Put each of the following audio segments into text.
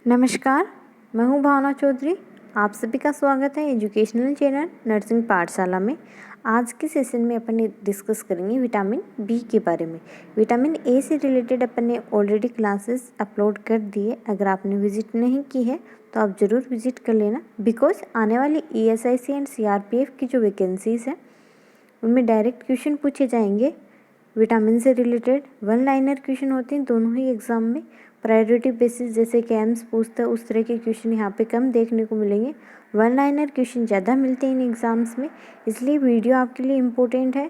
नमस्कार, मैं हूं भावना चौधरी। आप सभी का स्वागत है एजुकेशनल चैनल नर्सिंग पाठशाला में। आज के सेशन में अपन डिस्कस करेंगे विटामिन बी के बारे में। विटामिन ए से रिलेटेड अपन ने ऑलरेडी क्लासेस अपलोड कर दिए। अगर आपने विजिट नहीं की है तो आप ज़रूर विजिट कर लेना, बिकॉज आने वाली ESIC एंड CRPF की जो वैकेंसीज़ हैं उनमें डायरेक्ट क्वेश्चन पूछे जाएंगे। विटामिन से रिलेटेड 1 लाइनर क्वेश्चन होते हैं दोनों ही एग्ज़ाम में। प्रायोरिटी बेसिस जैसे कि एम्स पूछता है उस तरह के क्वेश्चन यहाँ पे कम देखने को मिलेंगे। 1 लाइनर क्वेश्चन ज़्यादा मिलते हैं इन एग्ज़ाम्स में, इसलिए वीडियो आपके लिए इम्पोर्टेंट है।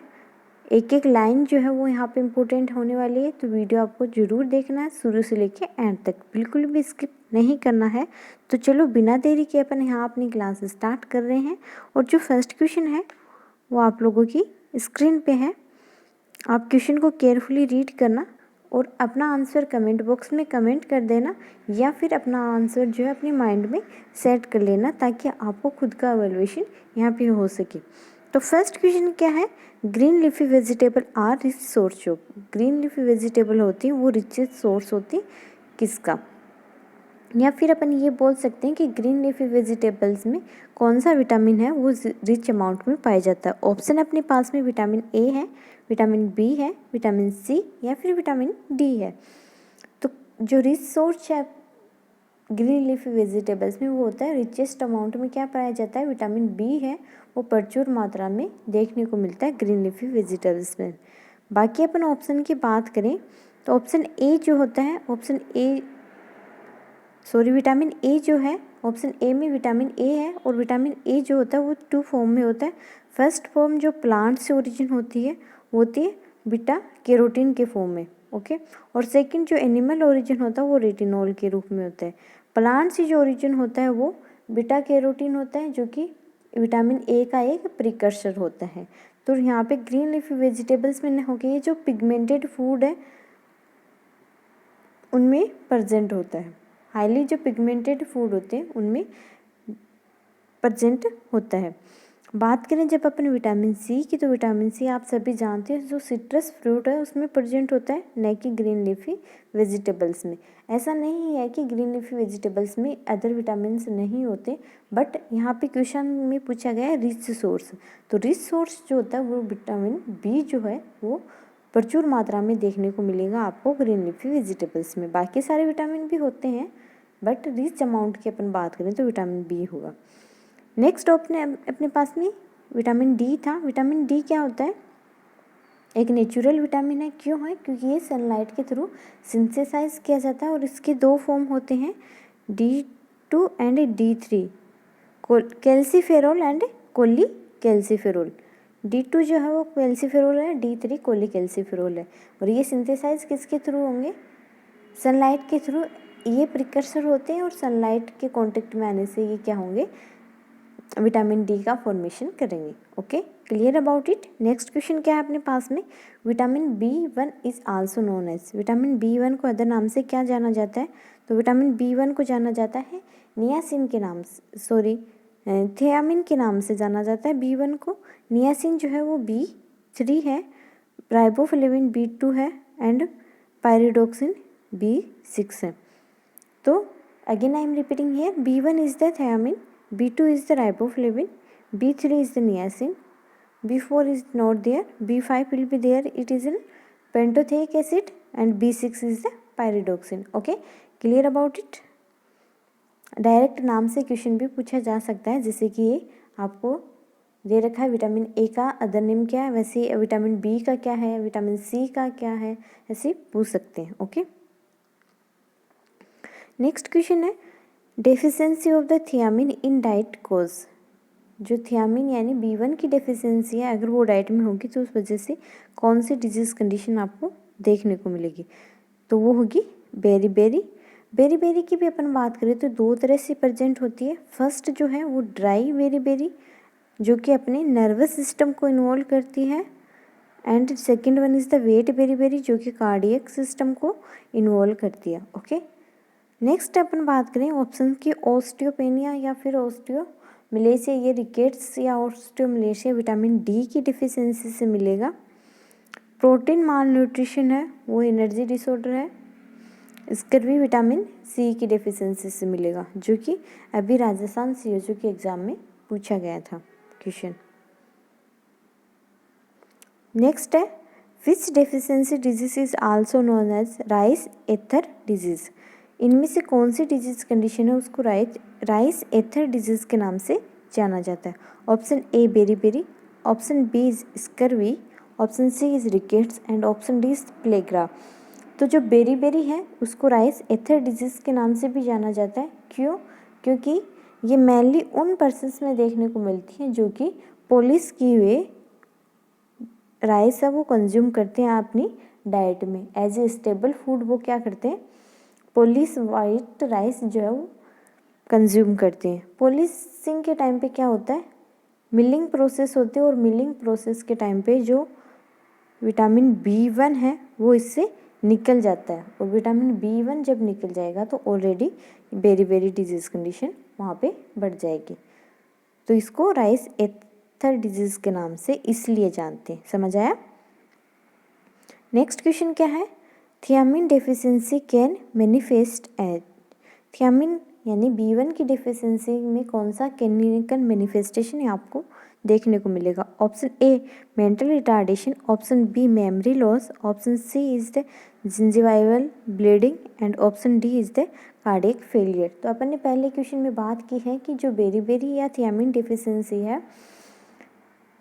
एक एक लाइन जो है वो यहाँ पे इम्पोर्टेंट होने वाली है, तो वीडियो आपको ज़रूर देखना है शुरू से लेके एंड तक, बिल्कुल भी स्किप नहीं करना है। तो चलो बिना देरी के अपन यहाँ अपनी क्लास स्टार्ट कर रहे हैं। और जो फर्स्ट क्वेश्चन है वो आप लोगों की स्क्रीन पे है। आप क्वेश्चन को केयरफुली रीड करना और अपना आंसर कमेंट बॉक्स में कमेंट कर देना, या फिर अपना आंसर जो है अपने माइंड में सेट कर लेना ताकि आपको खुद का एवेल्युएशन यहाँ पे हो सके। तो फर्स्ट क्वेश्चन क्या है, green leafy vegetable are rich source of. Green leafy vegetable होती है वो रिचेस्ट सोर्स होती है किसका, या फिर अपन ये बोल सकते हैं कि ग्रीन लीफी वेजिटेबल्स में कौन सा विटामिन है वो रिच अमाउंट में पाया जाता है। ऑप्शन अपने पास में विटामिन ए है, विटामिन बी है, विटामिन सी या फिर विटामिन डी है। तो जो रिच सोर्स है ग्रीन लीफी वेजिटेबल्स में वो होता है रिचेस्ट अमाउंट में क्या पाया जाता है, विटामिन बी है, वो प्रचुर मात्रा में देखने को मिलता है ग्रीन लीफी वेजिटेबल्स में। बाकी अपन ऑप्शन की बात करें तो ऑप्शन ए जो होता है, विटामिन ए जो है, ऑप्शन ए में विटामिन ए है। और विटामिन ए जो होता है वो 2 फॉर्म में होता है। फर्स्ट फॉर्म जो प्लांट से ओरिजिन होती है वो होती है बीटा कैरोटीन के फॉर्म में, ओके। और सेकंड जो एनिमल ओरिजिन होता है वो रेटिनॉल के रूप में होता है। प्लांट से जो ओरिजिन होता है वो बीटा कैरोटीन होता है, जो कि विटामिन ए का एक प्रिकर्सर होता है। तो यहाँ पे ग्रीन लीफी वेजिटेबल्स में हो गया, ये जो पिगमेंटेड फूड है उनमें प्रेजेंट होता है। हाईली जो पिगमेंटेड फूड होते हैं उनमें प्रेजेंट होता है। बात करें जब अपन विटामिन सी की, तो विटामिन सी आप सभी जानते हैं जो सिट्रस फ्रूट है उसमें प्रेजेंट होता है, न कि ग्रीन लीफी वेजिटेबल्स में। ऐसा नहीं है कि ग्रीन लीफी वेजिटेबल्स में अदर विटामिन नहीं होते, बट यहाँ पे क्वेश्चन में पूछा गया है रिच सोर्स। तो रिच सोर्स जो होता है वो विटामिन बी जो है वो प्रचुर मात्रा में देखने को मिलेगा आपको ग्रीन लीफी वेजिटेबल्स में। बाकी सारे विटामिन भी होते हैं, बट रिच अमाउंट की अपन बात करें तो विटामिन बी होगा। नेक्स्ट अपने पास में विटामिन डी था। विटामिन डी क्या होता है, एक नेचुरल विटामिन है। क्यों है, क्योंकि ये सनलाइट के थ्रू सिंथेसाइज किया जाता है और इसके 2 फॉर्म होते हैं, D2 and D3, calciferol and कोलीकैल्सीफेरोल। D2 जो है वो कैल्सीफेरोल है, D3 कोलीकैल्सीफेरोल है। और ये सिंथेसाइज किसके थ्रू होंगे, सनलाइट के थ्रू। ये प्रिकर्सर होते हैं और सनलाइट के कांटेक्ट में आने से ये क्या होंगे, विटामिन डी का फॉर्मेशन करेंगे। Okay, clear about it. Next question क्या है अपने पास में, vitamin B1 is also known as. Vitamin B1 को अदर नाम से क्या जाना जाता है, तो विटामिन B1 को जाना जाता है नियासिन के नाम से, थियामिन के नाम से जाना जाता है B1 को। नियासिन जो है वो B3 है, राइबोफ्लेविन B2 है एंड पायरिडोक्सिन B6 है। तो again I am repeating here, B1 is the thiamine, B2 is the riboflavin, B3 is the niacin, B4 is not there, B5 will be there, it is in pentothenic acid and B6 is the pyridoxine. Okay, clear about it। Direct नाम से question भी पूछा जा सकता है, जैसे कि ये आपको दे रखा है विटामिन ए का अदर नेम क्या है, वैसे विटामिन बी का क्या है, विटामिन सी का क्या है, ऐसे पूछ सकते हैं। ओके, नेक्स्ट क्वेश्चन है deficiency of the thiamine in diet cause. जो थियामिन यानी B1 की डेफिशिएंसी है, अगर वो डाइट में होगी तो उस वजह से कौन सी डिजीज़ कंडीशन आपको देखने को मिलेगी, तो वो होगी बेरी बेरी की भी अपन बात करें तो 2 तरह से प्रेजेंट होती है। फर्स्ट जो है वो ड्राई बेरी जो कि अपने नर्वस सिस्टम को इन्वॉल्व करती है, and second one is the wet beriberi जो कि कार्डियक सिस्टम को इन्वॉल्व करती है। ओके, नेक्स्ट अपन बात करें ऑप्शन की, ऑस्टियोपेनिया या फिर ऑस्टियोमिलेशिया, ये रिकेट्स या ऑस्टियोमिलेशिया विटामिन डी की डिफिशियंसी से मिलेगा। प्रोटीन माल न्यूट्रिशन है वो एनर्जी डिसऑर्डर है। स्कर्वी विटामिन सी की डेफिशिएंसी से मिलेगा, जो कि अभी राजस्थान सीएचओ के एग्जाम में पूछा गया था क्वेश्चन। नेक्स्ट है which deficiency disease is also known as rice ether disease. इनमें से कौन सी डिजीज कंडीशन है उसको राइस एथर डिजीज के नाम से जाना जाता है। Option A beriberi, option B is scurvy, option C is rickets and option D is pellagra. तो जो बेरी है उसको राइस एथर डिजीज के नाम से भी जाना जाता है। क्यों? क्योंकि ये मेनली उन पर्सन्स में देखने को मिलती है जो कि पॉलिश किए हुए राइस है वो कंज्यूम करते हैं अपनी डाइट में एज ए स्टेबल फूड। वो क्या करते हैं, पॉलिश वाइट राइस जो है वो कंज्यूम करते हैं। पॉलिशिंग के टाइम पे क्या होता है, मिलिंग प्रोसेस होती है और मिलिंग प्रोसेस के टाइम पे जो विटामिन B1 है वो इससे निकल जाता है, और विटामिन B1 जब निकल जाएगा तो ऑलरेडी बेरी डिजीज कंडीशन वहाँ पे बढ़ जाएगी। तो इसको राइस एथर डिजीज के नाम से इसलिए जानते हैं। समझ आया? नेक्स्ट क्वेश्चन क्या है, thiamine deficiency can manifest as. Thiamine यानी B1 की डेफिशिएंसी में कौन सा क्लिनिकल मैनिफेस्टेशन आपको देखने को मिलेगा। Option A mental retardation, option B memory loss, option C is the gingival bleeding and option D is the cardiac failure. तो अपन ने पहले क्वेश्चन में बात की है कि जो बेरी या थियामिन डेफिशिएंसी है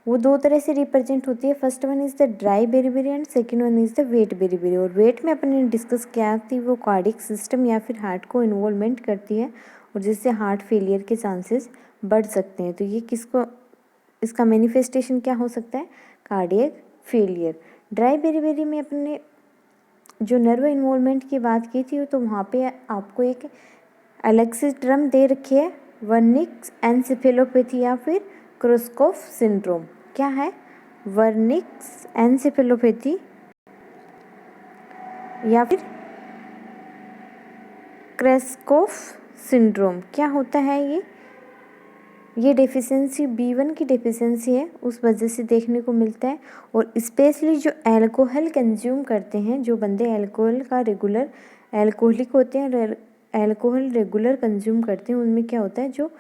वो दो तरह से रिप्रेजेंट होती है। First one is the dry beriberi and second one is the wet beriberi. और वेट में अपन ने डिस्कस किया थी वो कार्डियक सिस्टम या फिर हार्ट को इन्वॉल्वमेंट करती है और जिससे हार्ट फेलियर के चांसेस बढ़ सकते हैं। तो ये किसको, इसका मैनिफेस्टेशन क्या हो सकता है, कार्डियक फेलियर। ड्राई बेरी में अपन ने जो नर्व इन्वॉल्वमेंट की बात की थी तो वहाँ पे आपको एक अलग से टर्म दे रखी है, वर्निक एनसेफेलोपैथी या फिर क्रोस्कोफ सिंड्रोम। क्या है, वर्निक एनसेफेलोपैथी या फिर क्रेस्कोफ सिंड्रोम। क्या होता है ये डेफिशिएंसी B1 की डेफिशिएंसी है, उस वजह से देखने को मिलता है। और स्पेशली जो अल्कोहल कंज्यूम करते हैं, जो बंदे अल्कोहल का रेगुलर अल्कोहलिक होते हैं, अल्कोहल रेगुलर कंज्यूम करते हैं, उनमें क्या होता है, जो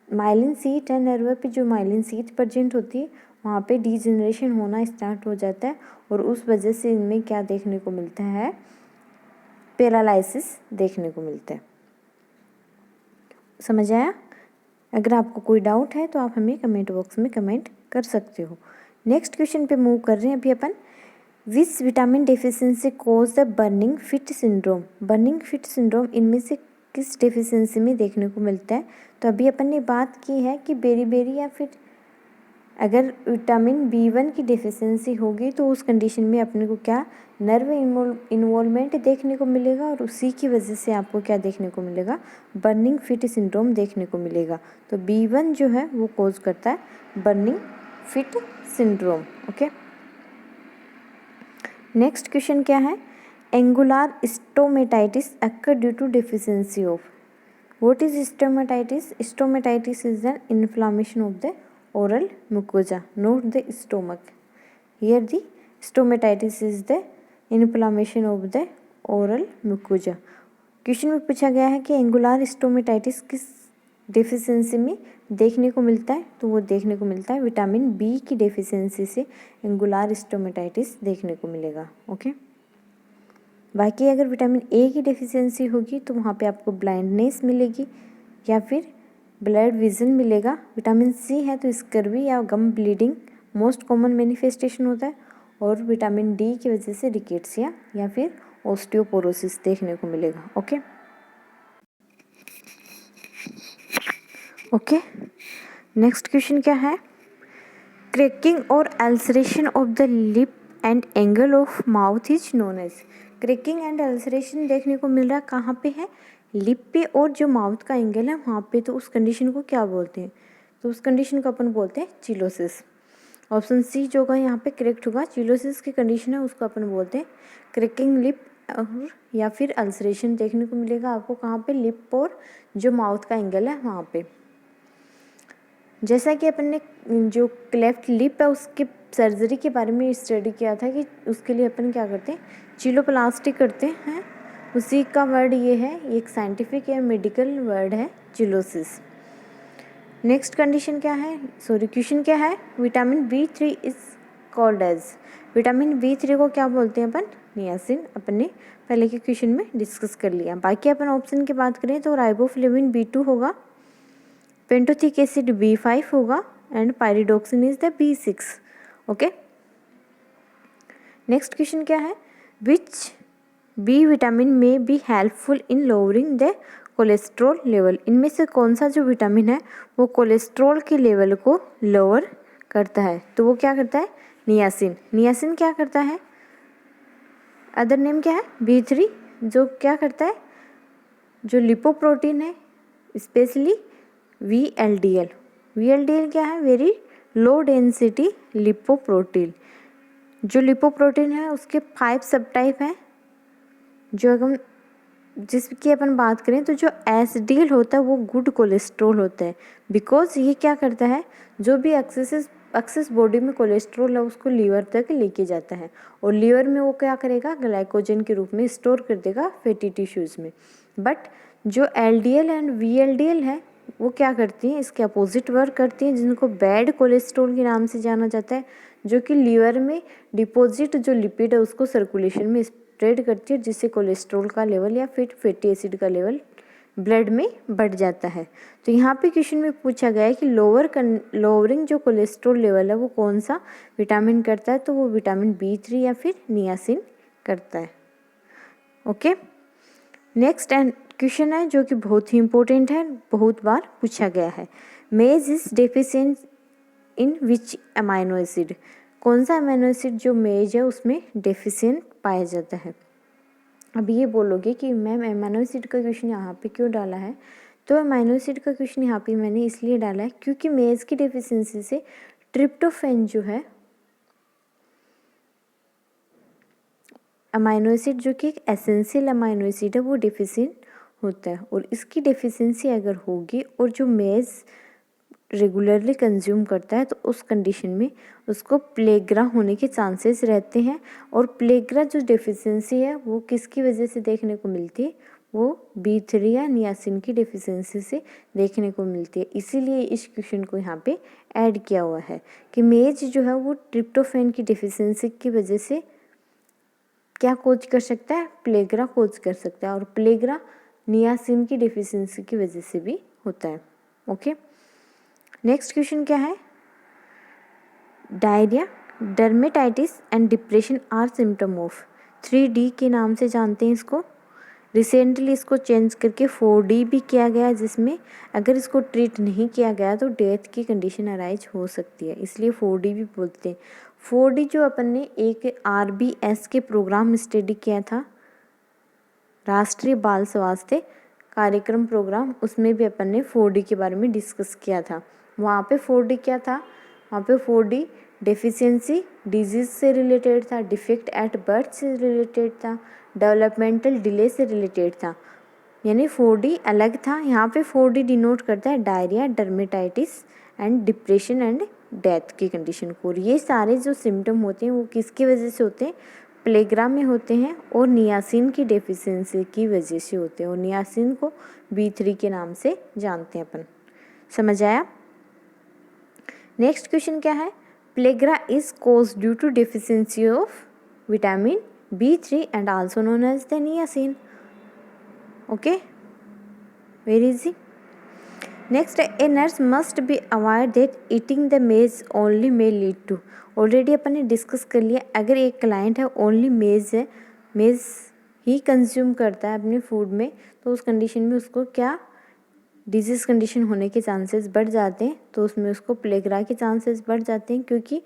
माइलिन शीथ है नर्व पे, जो माइलिन शीथ प्रेजेंट होती है वहाँ पे डीजनरेशन होना स्टार्ट हो जाता है और उस वजह से इनमें क्या देखने को मिलता है, पैरालिसिस देखने को मिलता है। समझ आया? अगर आपको कोई डाउट है तो आप हमें कमेंट बॉक्स में कमेंट कर सकते हो। नेक्स्ट क्वेश्चन पे मूव कर रहे हैं अभी अपन। Which vitamin deficiency cause the burning feet syndrome. Burning feet syndrome इनमें से किस डेफिशिएंसी में देखने को मिलता है। तो अभी अपन ने बात की है कि बेरी या फिर अगर विटामिन B1 की डेफिशिएंसी होगी तो उस कंडीशन में अपने को क्या, नर्व इन्वॉल्वमेंट देखने को मिलेगा और उसी की वजह से आपको क्या देखने को मिलेगा, बर्निंग फिट सिंड्रोम देखने को मिलेगा। तो B1 जो है वो कोज करता है burning feet syndrome. Okay, next question क्या है, angular stomatitis occur due to deficiency of. What is stomatitis? Stomatitis is an inflammation of the oral mucosa, not the stomach. Here the stomatitis is the inflammation of the oral mucosa. Question में पूछा गया है कि angular stomatitis किस deficiency में देखने को मिलता है। तो वो देखने को मिलता है विटामिन B की डेफिशिएंसी से एंगुलर स्टोमेटाइटिस देखने को मिलेगा। ओके, बाकी अगर विटामिन A की डेफिशिएंसी होगी तो वहाँ पे आपको ब्लाइंडनेस मिलेगी या फिर ब्लड विजन मिलेगा। विटामिन C है तो स्कर्वी या गम ब्लीडिंग मोस्ट कॉमन मैनिफेस्टेशन होता है और विटामिन D की वजह से रिकेट्सिया या फिर ऑस्टियोपोरोसिस देखने को मिलेगा। ओके, नेक्स्ट क्वेश्चन क्या है, क्रैकिंग और ulceration of the lip and angle of mouth is known as. Cracking and ulceration देखने को मिल रहा है कहाँ पे है, लिप पे और जो माउथ का एंगल है वहाँ पे। तो उस कंडीशन को क्या बोलते हैं, तो उस कंडीशन को अपन बोलते हैं चिलोसिस। ऑप्शन सी जो होगा यहाँ पे करेक्ट होगा। चिलोसिस की कंडीशन है उसको अपन बोलते हैं क्रैकिंग लिप और या फिर अल्सरेशन देखने को मिलेगा आपको कहाँ पे, लिप और जो माउथ का एंगल है वहाँ पे। जैसा कि अपन ने जो क्लेफ्ट लिप है उसके सर्जरी के बारे में स्टडी किया था कि उसके लिए अपन क्या करते हैं, चिलोप्लास्टी करते हैं उसी का वर्ड ये है, ये एक साइंटिफिक या मेडिकल वर्ड है चिलोसिस। नेक्स्ट कंडीशन क्या है, सॉरी क्वेश्चन क्या है, vitamin B3 is called as, vitamin B3 को क्या बोलते हैं अपन, नियासिन। अपन ने पहले के क्वेश्चन में डिस्कस कर लिया। बाकी अपन ऑप्शन की बात करें तो राइबोफ्लेविन B2 होगा, पेंटोथिक एसिड B5 होगा and pyridoxine is the B6। Okay, next question क्या है, विच बी विटामिन में be helpful in lowering the cholesterol level, इनमें से कौन सा जो विटामिन है वो कोलेस्ट्रॉल के लेवल को लोअर करता है, तो वो क्या करता है, नियासिन। नियासिन क्या करता है, अदर नेम क्या है, B3, जो क्या करता है, जो लिपोप्रोटीन है स्पेशली VLDL, VLDL क्या है, वेरी लो डेंसिटी लिपोप्रोटीन। जो लिपोप्रोटीन है उसके 5 सब टाइप हैं, जो अगर जिसकी अपन बात करें तो जो HDL होता है वो गुड कोलेस्ट्रॉल होता है, बिकॉज ये क्या करता है, जो भी एक्सेस बॉडी में कोलेस्ट्रॉल है उसको लीवर तक लेके जाता है और लीवर में वो क्या करेगा, ग्लाइकोजन के रूप में स्टोर कर देगा फैटी टिश्यूज़ में। बट जो LDL एंड VLDL है वो क्या करती हैं, इसके अपोजिट वर्क करती हैं, जिनको बैड कोलेस्ट्रॉल के नाम से जाना जाता है, जो कि लीवर में डिपॉजिट जो लिपिड है उसको सर्कुलेशन में स्प्रेड करती है, जिससे कोलेस्ट्रॉल का लेवल या फिर फैटी एसिड का लेवल ब्लड में बढ़ जाता है। तो यहाँ पे क्वेश्चन में पूछा गया है कि लोअरिंग जो कोलेस्ट्रॉल लेवल है वो कौन सा विटामिन करता है, तो वो विटामिन B3 या फिर नियासिन करता है। ओके, नेक्स्ट एंड क्वेश्चन है जो कि बहुत ही इंपॉर्टेंट है, बहुत बार पूछा गया है, मेज is deficient in which amino acid, कौन सा अमाइनो एसिड जो मेज है उसमें डेफिशिएंट पाया जाता है। अब ये बोलोगे कि मैम अमाइनो एसिड का क्वेश्चन यहाँ पे क्यों डाला है, तो अमाइनो एसिड का क्वेश्चन यहाँ पे मैंने इसलिए डाला है क्योंकि मेज की डेफिशिएंसी से ट्रिप्टोफैन जो है अमाइनो एसिड, जो कि एक एसेंशियल अमाइनो एसिड है, वो डेफिशिएंट होता है। और इसकी डेफिशिएंसी अगर होगी और जो मेज रेगुलरली कंज्यूम करता है तो उस कंडीशन में उसको प्लेग्रा होने के चांसेस रहते हैं। और प्लेग्रा जो डेफिशिएंसी है वो किसकी वजह से देखने को मिलती है, वो B3 या नियासिन की डेफिशिएंसी से देखने को मिलती है। इसीलिए इस क्वेश्चन को यहाँ पे ऐड किया हुआ है कि मेज जो है वो ट्रिप्टोफैन की डेफिशिएंसी की वजह से क्या कोज कर सकता है, प्लेग्रा कोज कर सकता है, और प्लेग्रा नियासिन की डेफिशिएंसी की वजह से भी होता है। ओके, नेक्स्ट क्वेश्चन क्या है, diarrhoea, dermatitis and depression are symptom of, 3D के नाम से जानते हैं इसको। रिसेंटली इसको चेंज करके 4D भी किया गया है, जिसमें अगर इसको ट्रीट नहीं किया गया तो डेथ की कंडीशन अराइज हो सकती है, इसलिए 4D भी बोलते हैं। 4D जो अपन ने एक RBS के प्रोग्राम स्टडी किया था, राष्ट्रीय बाल स्वास्थ्य कार्यक्रम प्रोग्राम, उसमें भी अपन ने 4D के बारे में डिस्कस किया था। वहाँ पे 4D क्या था, वहाँ पे 4D डेफिशिएंसी डिजीज से रिलेटेड था, डिफेक्ट एट बर्थ से रिलेटेड था, डेवलपमेंटल डिले से रिलेटेड था, यानी 4D अलग था। यहाँ पे 4D डिनोट करता है diarrhoea, dermatitis and depression and death की कंडीशन को। और ये सारे जो सिम्टम होते हैं वो किसकी वजह से होते हैं, प्लेग्रा में होते हैं और नियासिन की डेफिशिएंसी की वजह से होते हैं। और नियासिन को B3 के नाम से जानते हैं अपन। समझ आया। नेक्स्ट क्वेश्चन क्या है, pellagra is cause due to deficiency of vitamin B3 and also known as the niacin. Okay, very easy. Next, a nurse must be aware that eating the maize only may lead to, already अपन ने discuss कर लिया, अगर एक client है only मेज है, मेज ही कंज्यूम करता है अपने फूड में, तो उस कंडीशन में उसको क्या डिजीज़ कंडीशन होने के चांसेस बढ़ जाते हैं, तो उसमें उसको प्लेग्रा के चांसेस बढ़ जाते हैं, क्योंकि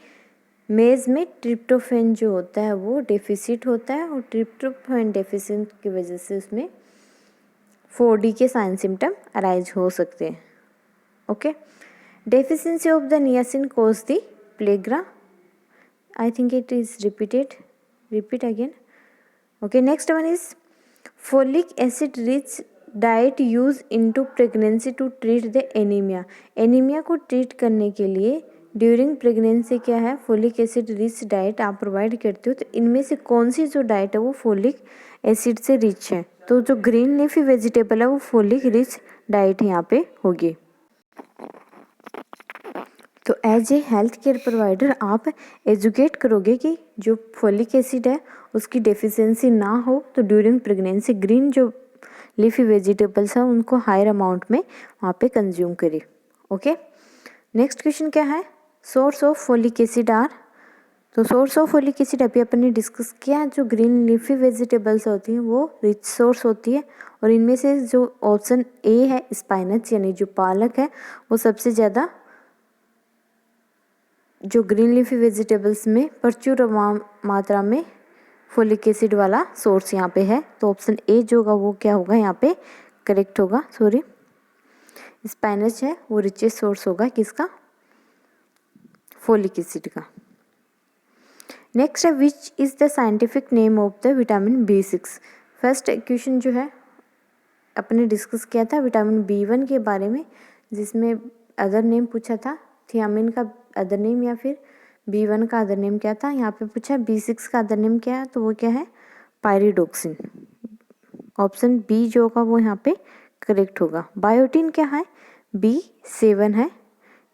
मेज में ट्रिप्टोफैन जो होता है वो डेफिसिट होता है और ट्रिप्टोफैन डेफिसिट की वजह से उसमें 4D के साइन सिम्टम अराइज हो सकते हैं। Okay, deficiency of the niacin cause the pellagra, I think it is repeat again. Okay, next one is folic acid rich diet used into pregnancy to treat the anemia. Anaemia को treat करने के लिए during pregnancy क्या है, folic acid rich diet आप provide करते हो। तो इनमें से कौन सी जो डाइट है वो फोलिक एसिड से रिच है, तो जो ग्रीन लीफी वेजिटेबल है वो फोलिक रिच डाइट यहाँ पे होगी। तो as a health care provider आप एजुकेट करोगे कि जो फोलिक एसिड है उसकी डेफिशिएंसी ना हो, तो ड्यूरिंग प्रेगनेंसी ग्रीन जो लीफी वेजिटेबल्स हैं उनको हायर अमाउंट में वहाँ पे कंज्यूम करें। ओके, नेक्स्ट क्वेश्चन क्या है, source of folic acid are. तो सोर्स ऑफ फोलिक एसिड अभी अपन ने डिस्कस किया, जो ग्रीन लीफी वेजिटेबल्स होती हैं वो रिच सोर्स होती है, और इनमें से जो ऑप्शन ए है स्पाइनच यानी जो पालक है वो सबसे ज़्यादा जो ग्रीन लीफी वेजिटेबल्स में प्रचुर मात्रा में फोलिक एसिड वाला सोर्स यहाँ पे है। तो ऑप्शन ए जो होगा वो क्या होगा यहाँ पे करेक्ट होगा, सॉरी स्पाइनच है वो रिचेस्ट सोर्स होगा किसका, फोलिक एसिड का। नेक्स्ट है which is the scientific name of the vitamin B6। First question जो है अपने डिस्कस किया था विटामिन B1 के बारे में, जिसमें अदर नेम पूछा था, थियामिन का अदर नेम या फिर B1 का अदर नेम क्या था। यहाँ पे पूछा B6 का अदर नेम क्या है, तो वो क्या है पायरिडोक्सिन। ऑप्शन बी जो होगा वो यहाँ पे करेक्ट होगा। बायोटिन क्या है B7 है,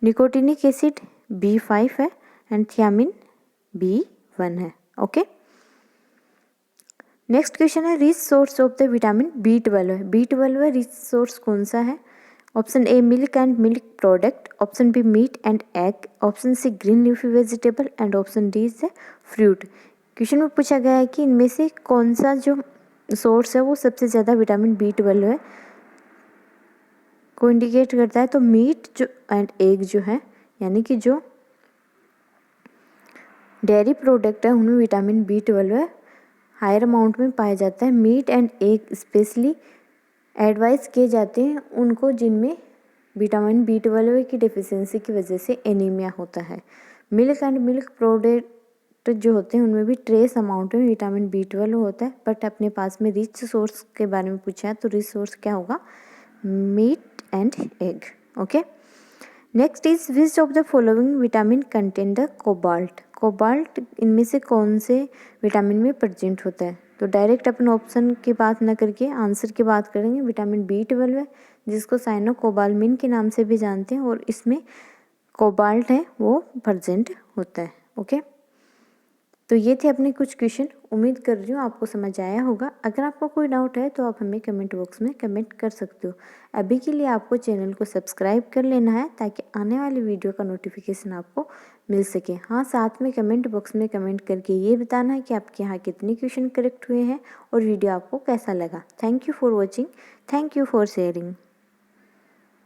निकोटिनिक एसिड B5 है एंड थियामिन B1 है। ओके, नेक्स्ट क्वेश्चन है rich source of the vitamin B12 है। B12 है रिच सोर्स कौन सा है, option A milk and milk product, option B meat and egg, option C green leafy vegetable and option D is fruit. Question में पूछा गया है कि इनमें से कौन सा जो सोर्स है वो सबसे ज़्यादा विटामिन B12 है को इंडिकेट करता है। तो मीट जो एंड एग जो है यानी कि जो डेयरी प्रोडक्ट है उनमें विटामिन B12 है हायर अमाउंट में पाया जाता है। Meat and egg specially advice किए जाते हैं उनको जिनमें विटामिन B12 की डेफिशिएंसी की वजह से एनीमिया होता है। मिल्क एंड मिल्क प्रोडक्ट जो होते हैं उनमें भी ट्रेस अमाउंट में विटामिन B12 होता है, बट अपने पास में रिच सोर्स के बारे में पूछा है तो रिच सोर्स क्या होगा meat and egg. Okay, next is which of the following vitamin contain the cobalt. Cobalt इनमें से कौन से विटामिन में प्रेजेंट होता है। तो डायरेक्ट अपन ऑप्शन की बात ना करके आंसर की बात करेंगे। विटामिन B12 है जिसको साइनो कोबालमिन के नाम से भी जानते हैं और इसमें कोबाल्ट है वो प्रेजेंट होता है। ओके, तो ये थे अपने कुछ क्वेश्चन, उम्मीद कर रही हूँ आपको समझ आया होगा। अगर आपको कोई डाउट है तो आप हमें कमेंट बॉक्स में कमेंट कर सकते हो। अभी के लिए आपको चैनल को सब्सक्राइब कर लेना है ताकि आने वाली वीडियो का नोटिफिकेशन आपको मिल सके। हाँ, साथ में कमेंट बॉक्स में कमेंट करके ये बताना है कि आपके यहाँ कितने क्वेश्चन करेक्ट हुए हैं और वीडियो आपको कैसा लगा। Thank you for watching, thank you for sharing.